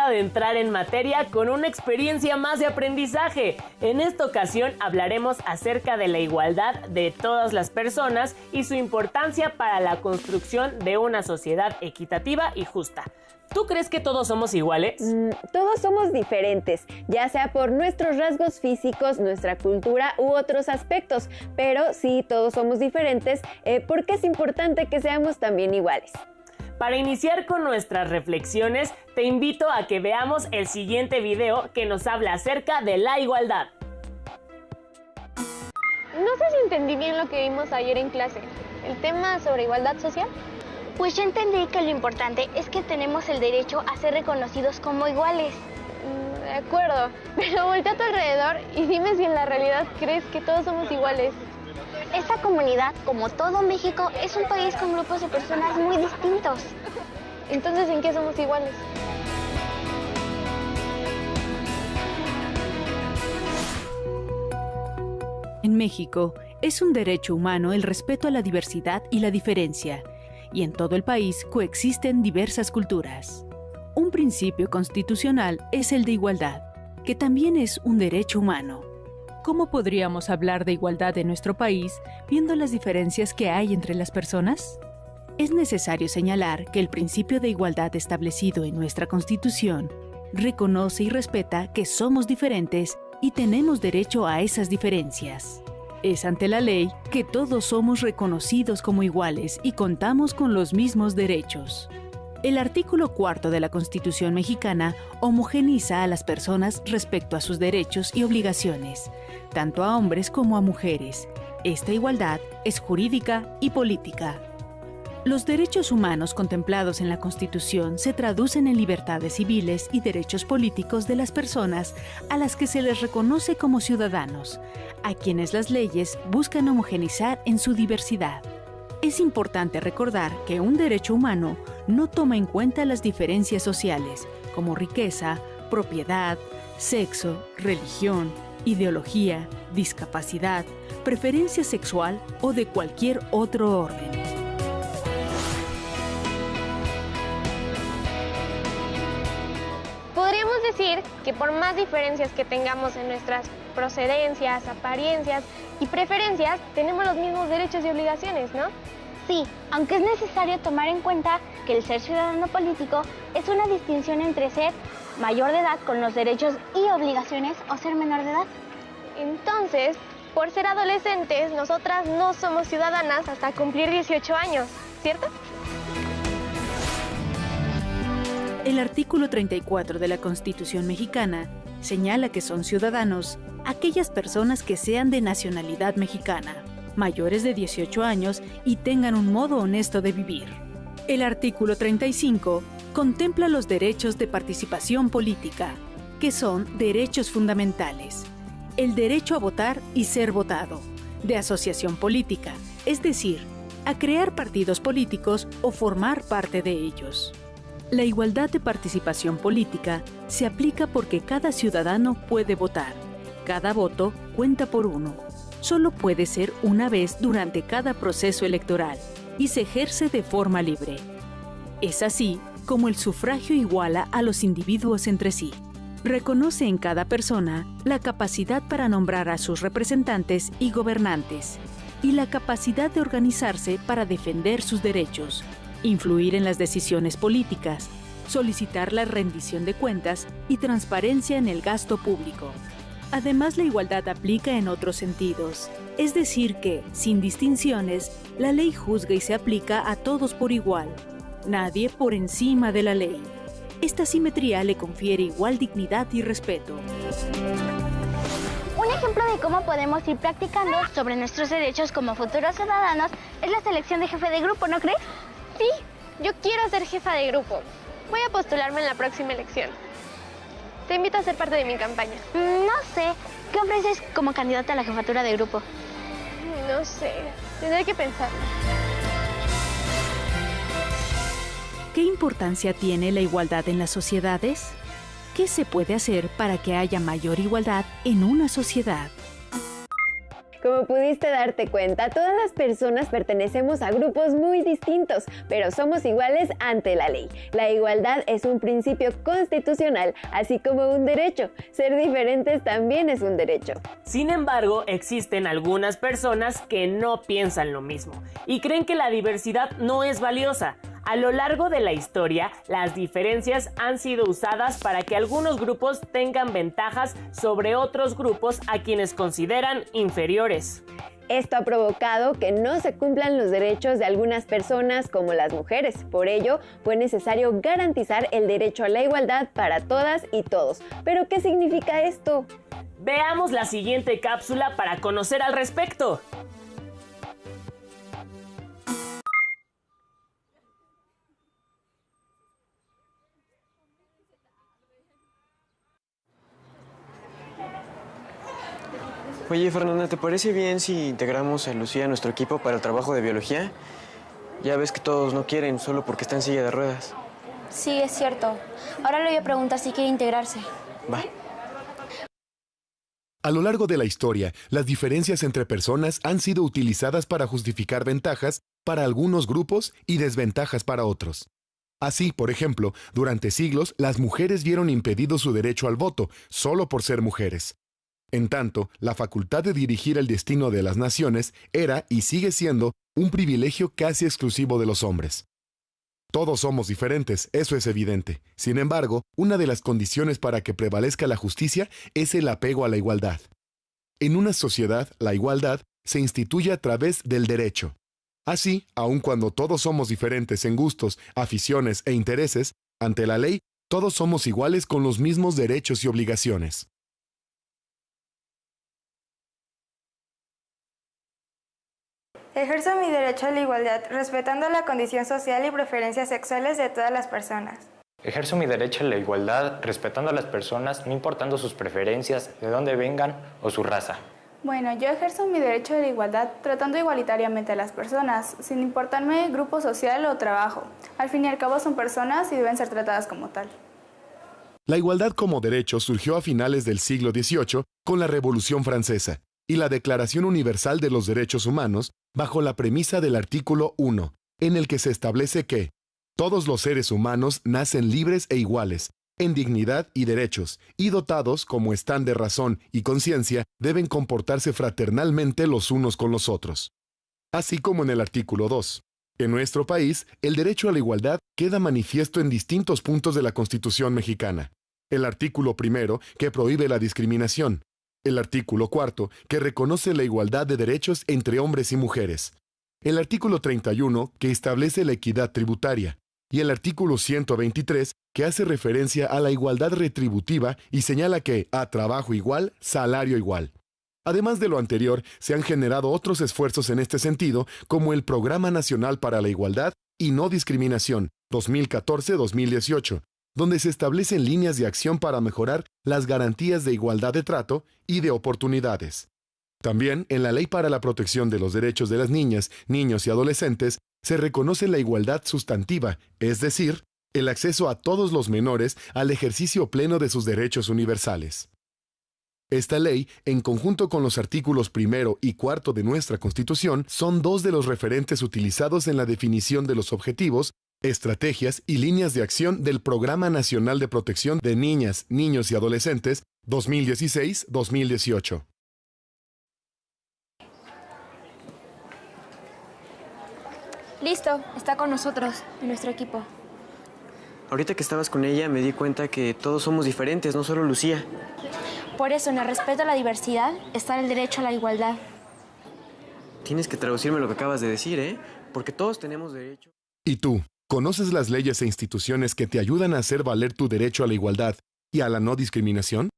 hora de entrar en materia con una experiencia más de aprendizaje. En esta ocasión hablaremos acerca de la igualdad de todas las personas y su importancia para la construcción de una sociedad equitativa y justa. ¿Tú crees que todos somos iguales? Todos somos diferentes, ya sea por nuestros rasgos físicos, nuestra cultura u otros aspectos, pero sí todos somos diferentes porque es importante que seamos también iguales. Para iniciar con nuestras reflexiones, te invito a que veamos el siguiente video que nos habla acerca de la igualdad. No sé si entendí bien lo que vimos ayer en clase, el tema sobre igualdad social. Pues yo entendí que lo importante es que tenemos el derecho a ser reconocidos como iguales. De acuerdo, pero voltea a tu alrededor y dime si en la realidad crees que todos somos iguales. Esta comunidad, como todo México, es un país con grupos de personas muy distintos. Entonces, ¿en qué somos iguales? En México, es un derecho humano el respeto a la diversidad y la diferencia, y en todo el país coexisten diversas culturas. Un principio constitucional es el de igualdad, que también es un derecho humano. ¿Cómo podríamos hablar de igualdad en nuestro país viendo las diferencias que hay entre las personas? Es necesario señalar que el principio de igualdad establecido en nuestra Constitución reconoce y respeta que somos diferentes y tenemos derecho a esas diferencias. Es ante la ley que todos somos reconocidos como iguales y contamos con los mismos derechos. El artículo 4 de la Constitución mexicana homogeneiza a las personas respecto a sus derechos y obligaciones, tanto a hombres como a mujeres. Esta igualdad es jurídica y política. Los derechos humanos contemplados en la Constitución se traducen en libertades civiles y derechos políticos de las personas a las que se les reconoce como ciudadanos, a quienes las leyes buscan homogeneizar en su diversidad. Es importante recordar que un derecho humano no toma en cuenta las diferencias sociales, como riqueza, propiedad, sexo, religión, ideología, discapacidad, preferencia sexual o de cualquier otro orden. Podríamos decir que por más diferencias que tengamos en nuestras procedencias, apariencias y preferencias, tenemos los mismos derechos y obligaciones, ¿no? Sí, aunque es necesario tomar en cuenta que el ser ciudadano político es una distinción entre ser mayor de edad con los derechos y obligaciones o ser menor de edad. Entonces, por ser adolescentes, nosotras no somos ciudadanas hasta cumplir 18 años, ¿cierto? El artículo 34 de la Constitución mexicana señala que son ciudadanos aquellas personas que sean de nacionalidad mexicana, mayores de 18 años y tengan un modo honesto de vivir. El artículo 35 contempla los derechos de participación política, que son derechos fundamentales. El derecho a votar y ser votado, de asociación política, es decir, a crear partidos políticos o formar parte de ellos. La igualdad de participación política se aplica porque cada ciudadano puede votar. Cada voto cuenta por uno. Solo puede ser una vez durante cada proceso electoral y se ejerce de forma libre. Es así como el sufragio iguala a los individuos entre sí. Reconoce en cada persona la capacidad para nombrar a sus representantes y gobernantes y la capacidad de organizarse para defender sus derechos, influir en las decisiones políticas, solicitar la rendición de cuentas y transparencia en el gasto público. Además, la igualdad aplica en otros sentidos, es decir que, sin distinciones, la ley juzga y se aplica a todos por igual, nadie por encima de la ley. Esta simetría le confiere igual dignidad y respeto. Un ejemplo de cómo podemos ir practicando sobre nuestros derechos como futuros ciudadanos es la selección de jefe de grupo, ¿no crees? Sí, yo quiero ser jefa de grupo. Voy a postularme en la próxima elección. Te invito a ser parte de mi campaña. No sé, ¿qué ofreces como candidata a la jefatura de grupo? No sé, tendré que pensar. ¿Qué importancia tiene la igualdad en las sociedades? ¿Qué se puede hacer para que haya mayor igualdad en una sociedad? Como pudiste darte cuenta, todas las personas pertenecemos a grupos muy distintos, pero somos iguales ante la ley. La igualdad es un principio constitucional, así como un derecho. Ser diferentes también es un derecho. Sin embargo, existen algunas personas que no piensan lo mismo y creen que la diversidad no es valiosa. A lo largo de la historia, las diferencias han sido usadas para que algunos grupos tengan ventajas sobre otros grupos a quienes consideran inferiores. Esto ha provocado que no se cumplan los derechos de algunas personas como las mujeres. Por ello, fue necesario garantizar el derecho a la igualdad para todas y todos. ¿Pero qué significa esto? Veamos la siguiente cápsula para conocer al respecto. Oye, Fernanda, ¿te parece bien si integramos a Lucía a nuestro equipo para el trabajo de biología? Ya ves que todos no quieren, solo porque está en silla de ruedas. Sí, es cierto. Ahora le voy a preguntar si quiere integrarse. Va. A lo largo de la historia, las diferencias entre personas han sido utilizadas para justificar ventajas para algunos grupos y desventajas para otros. Así, por ejemplo, durante siglos, las mujeres vieron impedido su derecho al voto solo por ser mujeres. En tanto, la facultad de dirigir el destino de las naciones era y sigue siendo un privilegio casi exclusivo de los hombres. Todos somos diferentes, eso es evidente. Sin embargo, una de las condiciones para que prevalezca la justicia es el apego a la igualdad. En una sociedad, la igualdad se instituye a través del derecho. Así, aun cuando todos somos diferentes en gustos, aficiones e intereses, ante la ley, todos somos iguales con los mismos derechos y obligaciones. Ejerzo mi derecho a la igualdad, respetando la condición social y preferencias sexuales de todas las personas. Ejerzo mi derecho a la igualdad, respetando a las personas, no importando sus preferencias, de dónde vengan o su raza. Bueno, yo ejerzo mi derecho a la igualdad tratando igualitariamente a las personas, sin importarme grupo social o trabajo. Al fin y al cabo son personas y deben ser tratadas como tal. La igualdad como derecho surgió a finales del siglo XVIII con la Revolución Francesa y la Declaración Universal de los Derechos Humanos bajo la premisa del artículo 1, en el que se establece que todos los seres humanos nacen libres e iguales, en dignidad y derechos, y dotados, como están de razón y conciencia, deben comportarse fraternalmente los unos con los otros. Así como en el artículo 2. En nuestro país, el derecho a la igualdad queda manifiesto en distintos puntos de la Constitución mexicana. El artículo 1, que prohíbe la discriminación. El artículo 4, que reconoce la igualdad de derechos entre hombres y mujeres. El artículo 31, que establece la equidad tributaria. Y el artículo 123, que hace referencia a la igualdad retributiva y señala que, a trabajo igual, salario igual. Además de lo anterior, se han generado otros esfuerzos en este sentido, como el Programa Nacional para la Igualdad y No Discriminación, 2014-2018, donde se establecen líneas de acción para mejorar las garantías de igualdad de trato y de oportunidades. También, en la Ley para la Protección de los Derechos de las Niñas, Niños y Adolescentes, se reconoce la igualdad sustantiva, es decir, el acceso a todos los menores al ejercicio pleno de sus derechos universales. Esta ley, en conjunto con los artículos 1 y 4 de nuestra Constitución, son dos de los referentes utilizados en la definición de los objetivos, estrategias y líneas de acción del Programa Nacional de Protección de Niñas, Niños y Adolescentes 2016-2018. Listo, está con nosotros, en nuestro equipo. Ahorita que estabas con ella me di cuenta que todos somos diferentes, no solo Lucía. Por eso, en el respeto a la diversidad, está el derecho a la igualdad. Tienes que traducirme lo que acabas de decir, ¿eh? Porque todos tenemos derecho. ¿Y tú? ¿Conoces las leyes e instituciones que te ayudan a hacer valer tu derecho a la igualdad y a la no discriminación?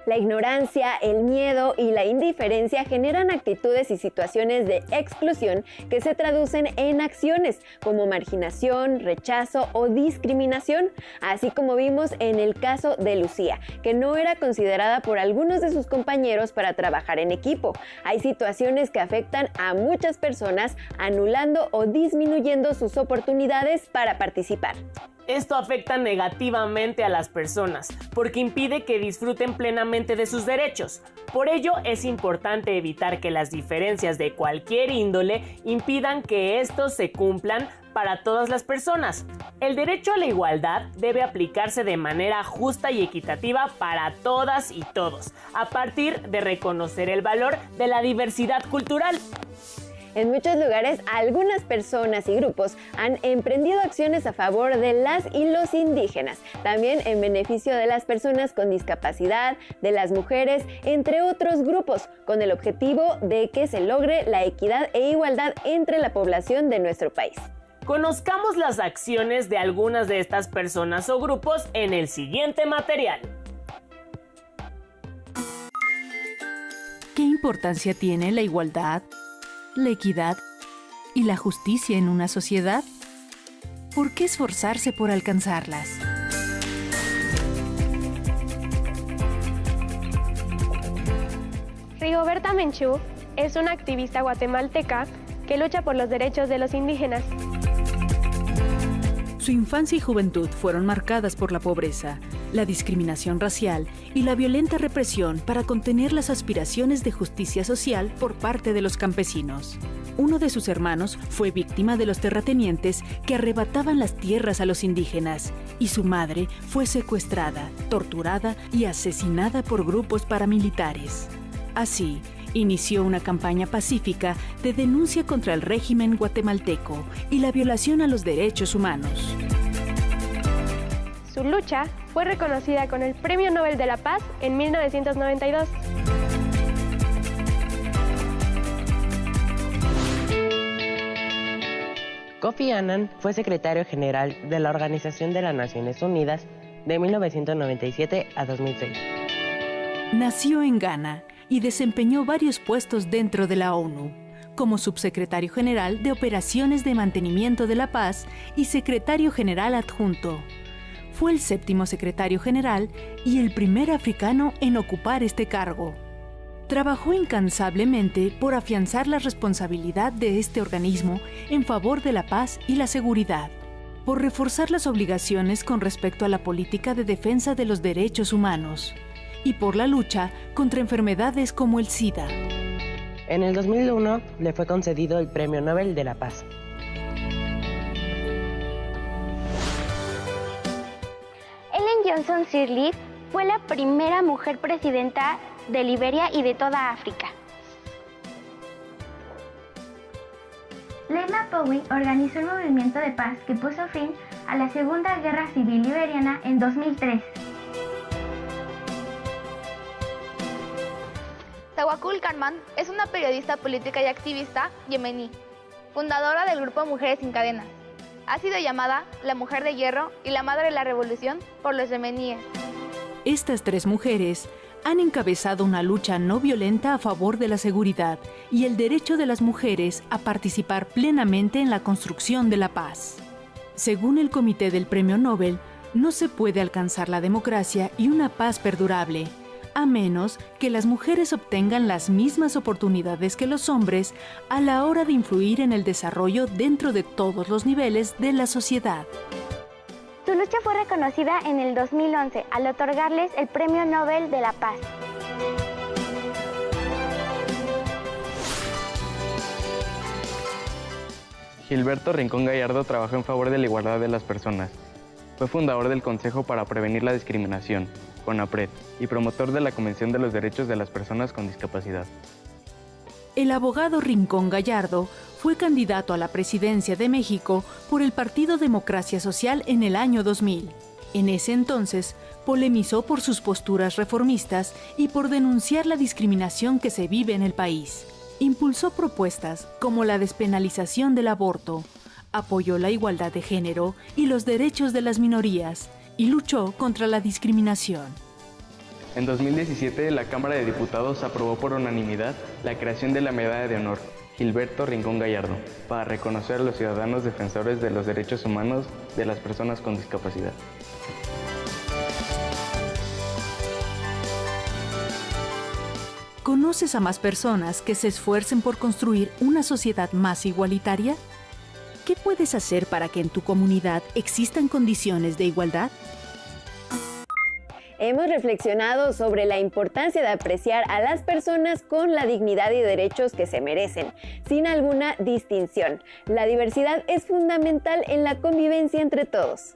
La ignorancia, el miedo y la indiferencia generan actitudes y situaciones de exclusión que se traducen en acciones como marginación, rechazo o discriminación, así como vimos en el caso de Lucía, que no era considerada por algunos de sus compañeros para trabajar en equipo. Hay situaciones que afectan a muchas personas, anulando o disminuyendo sus oportunidades para participar. Esto afecta negativamente a las personas, porque impide que disfruten plenamente de sus derechos. Por ello, es importante evitar que las diferencias de cualquier índole impidan que estos se cumplan para todas las personas. El derecho a la igualdad debe aplicarse de manera justa y equitativa para todas y todos, a partir de reconocer el valor de la diversidad cultural. En muchos lugares, algunas personas y grupos han emprendido acciones a favor de las y los indígenas, también en beneficio de las personas con discapacidad, de las mujeres, entre otros grupos, con el objetivo de que se logre la equidad e igualdad entre la población de nuestro país. Conozcamos las acciones de algunas de estas personas o grupos en el siguiente material. ¿Qué importancia tiene la igualdad, la equidad y la justicia en una sociedad? ¿Por qué esforzarse por alcanzarlas? Rigoberta Menchú es una activista guatemalteca que lucha por los derechos de los indígenas. Su infancia y juventud fueron marcadas por la pobreza, la discriminación racial y la violenta represión para contener las aspiraciones de justicia social por parte de los campesinos. Uno de sus hermanos fue víctima de los terratenientes que arrebataban las tierras a los indígenas, y su madre fue secuestrada, torturada y asesinada por grupos paramilitares. Así, inició una campaña pacífica de denuncia contra el régimen guatemalteco y la violación a los derechos humanos. Su lucha fue reconocida con el Premio Nobel de la Paz en 1992. Kofi Annan fue secretario general de la Organización de las Naciones Unidas de 1997 a 2006. Nació en Ghana y desempeñó varios puestos dentro de la ONU, como subsecretario general de Operaciones de Mantenimiento de la Paz y secretario general adjunto. Fue el 7º secretario general y el primer africano en ocupar este cargo. Trabajó incansablemente por afianzar la responsabilidad de este organismo en favor de la paz y la seguridad, por reforzar las obligaciones con respecto a la política de defensa de los derechos humanos y por la lucha contra enfermedades como el SIDA. En el 2001 le fue concedido el Premio Nobel de la Paz. Ellen Johnson Sirleaf fue la primera mujer presidenta de Liberia y de toda África. Lema Powell organizó un movimiento de paz que puso fin a la Segunda Guerra Civil Liberiana en 2003. Tawakkul Karman es una periodista política y activista yemení, fundadora del grupo Mujeres Sin Cadenas. Ha sido llamada la Mujer de Hierro y la Madre de la Revolución por los yemeníes. Estas 3 mujeres han encabezado una lucha no violenta a favor de la seguridad y el derecho de las mujeres a participar plenamente en la construcción de la paz. Según el Comité del Premio Nobel, no se puede alcanzar la democracia y una paz perdurable, a menos que las mujeres obtengan las mismas oportunidades que los hombres a la hora de influir en el desarrollo dentro de todos los niveles de la sociedad. Su lucha fue reconocida en el 2011 al otorgarles el Premio Nobel de la Paz. Gilberto Rincón Gallardo trabajó en favor de la igualdad de las personas. Fue fundador del Consejo para Prevenir la Discriminación, CONAPRED, y promotor de la Convención de los Derechos de las Personas con Discapacidad. El abogado Rincón Gallardo fue candidato a la presidencia de México por el Partido Democracia Social en el año 2000. En ese entonces, polemizó por sus posturas reformistas y por denunciar la discriminación que se vive en el país. Impulsó propuestas como la despenalización del aborto, apoyó la igualdad de género y los derechos de las minorías, y luchó contra la discriminación. En 2017, la Cámara de Diputados aprobó por unanimidad la creación de la Medalla de Honor Gilberto Rincón Gallardo para reconocer a los ciudadanos defensores de los derechos humanos de las personas con discapacidad. ¿Conoces a más personas que se esfuercen por construir una sociedad más igualitaria? ¿Qué puedes hacer para que en tu comunidad existan condiciones de igualdad? Hemos reflexionado sobre la importancia de apreciar a las personas con la dignidad y derechos que se merecen, sin alguna distinción. La diversidad es fundamental en la convivencia entre todos.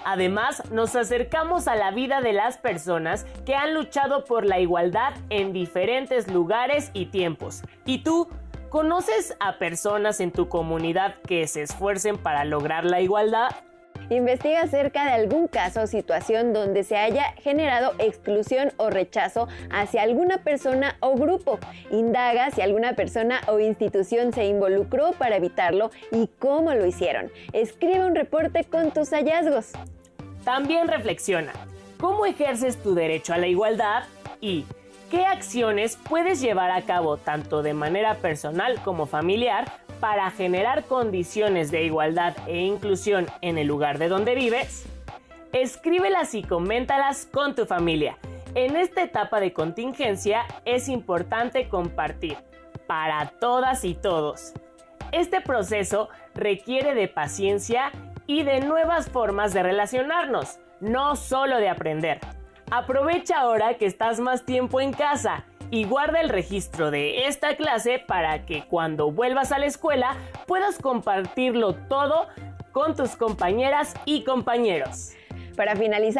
Además, nos acercamos a la vida de las personas que han luchado por la igualdad en diferentes lugares y tiempos. ¿Y tú? ¿Conoces a personas en tu comunidad que se esfuercen para lograr la igualdad? Investiga acerca de algún caso o situación donde se haya generado exclusión o rechazo hacia alguna persona o grupo. Indaga si alguna persona o institución se involucró para evitarlo y cómo lo hicieron. Escribe un reporte con tus hallazgos. También reflexiona, ¿cómo ejerces tu derecho a la igualdad? Y ¿qué acciones puedes llevar a cabo tanto de manera personal como familiar para generar condiciones de igualdad e inclusión en el lugar de donde vives? Escríbelas y coméntalas con tu familia. En esta etapa de contingencia es importante compartir para todas y todos. Este proceso requiere de paciencia y de nuevas formas de relacionarnos, no solo de aprender. Aprovecha ahora que estás más tiempo en casa y guarda el registro de esta clase para que cuando vuelvas a la escuela puedas compartirlo todo con tus compañeras y compañeros. Para finalizar